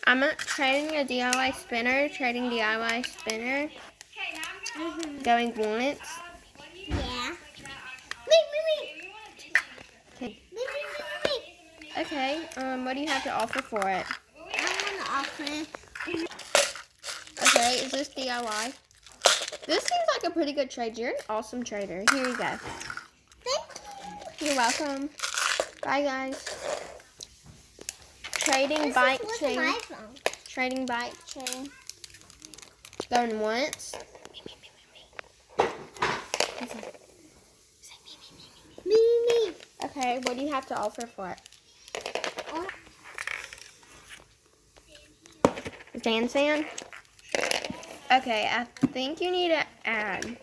I'm trading a DIY spinner. Trading DIY spinner. Going once. Yeah. Me. Okay. Okay. What do you have to offer for it? I want to offer. Okay. Is this DIY? This seems like a pretty good trade. You're an awesome trader. Here you go. Thank you. You're welcome. Bye, guys. Trading bike chain. Trading bike chain. Going once. Me. Okay, what do you have to offer for it? Sand? Okay, I think you need to add